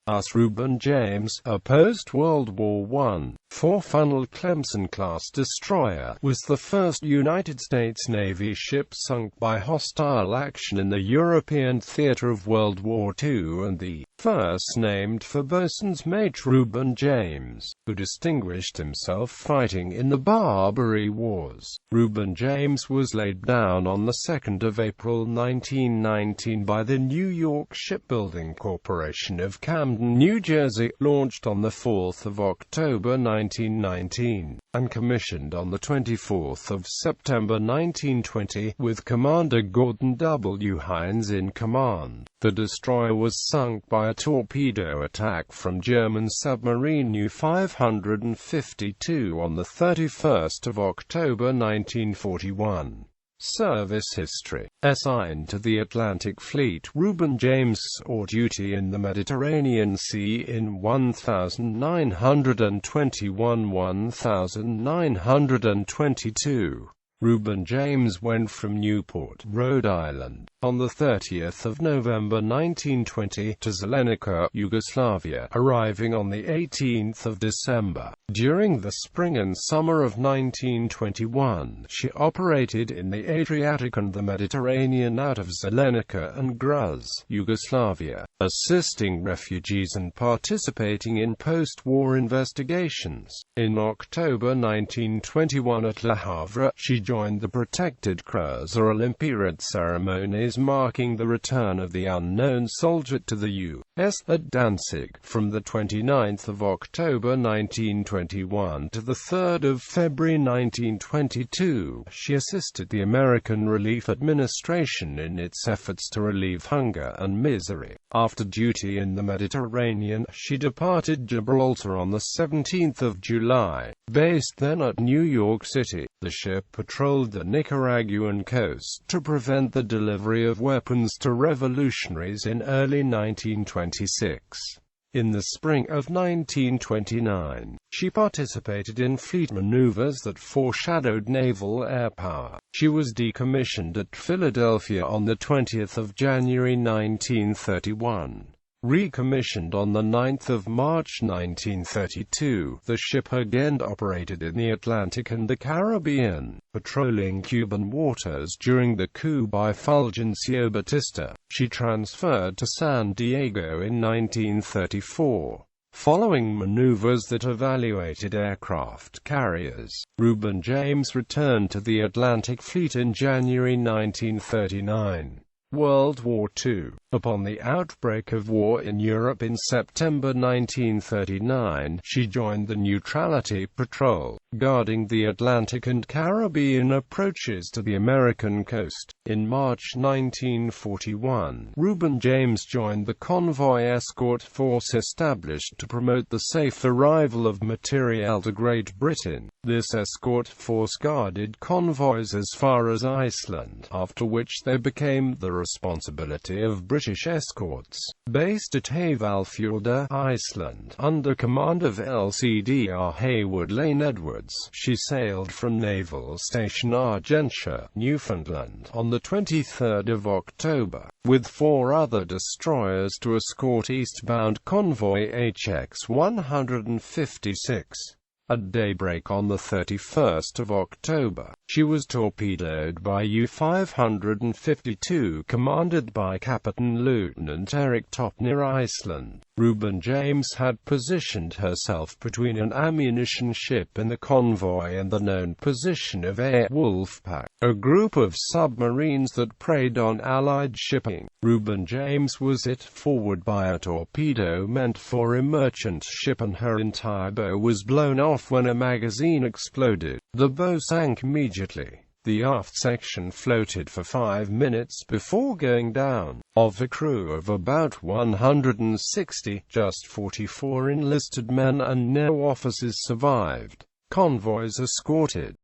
USS Reuben James, a post-World War I, four-funnel Clemson-class destroyer, was the first United States Navy ship sunk by hostile action in the European theater of World War II and the first named for boatswain's mate Reuben James, who distinguished himself fighting in the Barbary Wars. Reuben James was laid down on the 2nd of April 1919 by the New York Shipbuilding Corporation of Camden, New Jersey, launched on the 4th of October 1919, and commissioned on the 24th of September 1920, with Commander Gordon W.Hines in command. The destroyer was sunk by a torpedo attack from German submarine U-552 on the 31st of October 1941. Service history. Assigned to the Atlantic Fleet, Reuben James saw duty in the Mediterranean Sea in 1921–1922. Reuben James went from Newport, Rhode Island, on the 30th of November 1920 to Zelenica, Yugoslavia, arriving on the 18th of December. During the spring and summer of 1921, she operated in the Adriatic and the Mediterranean out of Zelenica and Gruz, Yugoslavia, assisting refugees and participating in post-war investigations. In October 1921 at Le Havre, she joined the protected cruiser Olympia at ceremonies marking the return of the unknown soldier to the U.S. at Danzig. From the 29th of October 1921 to the 3rd of February 1922, she assisted the American Relief Administration in its efforts to relieve hunger and misery. After duty in the Mediterranean, she departed Gibraltar on the 17th of July. Based then at New York City, the ship patrolled the Nicaraguan coast to prevent the delivery of weapons to revolutionaries in early 1926. In the spring of 1929, she participated in fleet maneuvers that foreshadowed naval air power. She was decommissioned at Philadelphia on the 20th of January 1931. Recommissioned on the 9th of March 1932, the ship again operated in the Atlantic and the Caribbean, patrolling Cuban waters during the coup by Fulgencio Batista. She transferred to San Diego in 1934. Following maneuvers that evaluated aircraft carriers, Reuben James returned to the Atlantic Fleet in January 1939. World War II. Upon the outbreak of war in Europe in September 1939, she joined the Neutrality Patrol, guarding the Atlantic and Caribbean approaches to the American coast. In March 1941, Reuben James joined the convoy escort force established to promote the safe arrival of materiel to Great Britain. This escort force guarded convoys as far as Iceland, after which they became the responsibility of British escorts. Based at Hvalfjordur, Iceland, under command of LCDR Hayward Lane Edwards, she sailed from Naval Station Argentia, Newfoundland, on the 23rd of October, with 4 other destroyers to escort eastbound convoy HX 156. At daybreak on the 31st of October, she was torpedoed by U-552 commanded by Captain Lieutenant Eric Topp near Iceland. Reuben James had positioned herself between an ammunition ship in the convoy and the known position of a Wolfpack, a group of submarines that preyed on Allied shipping. Reuben James was hit forward by a torpedo meant for a merchant ship and her entire bow was blown off when a magazine exploded. The bow sank immediately. The aft section floated for 5 minutes before going down. Of a crew of about 160, just 44 enlisted men and no officers survived. Convoys escorted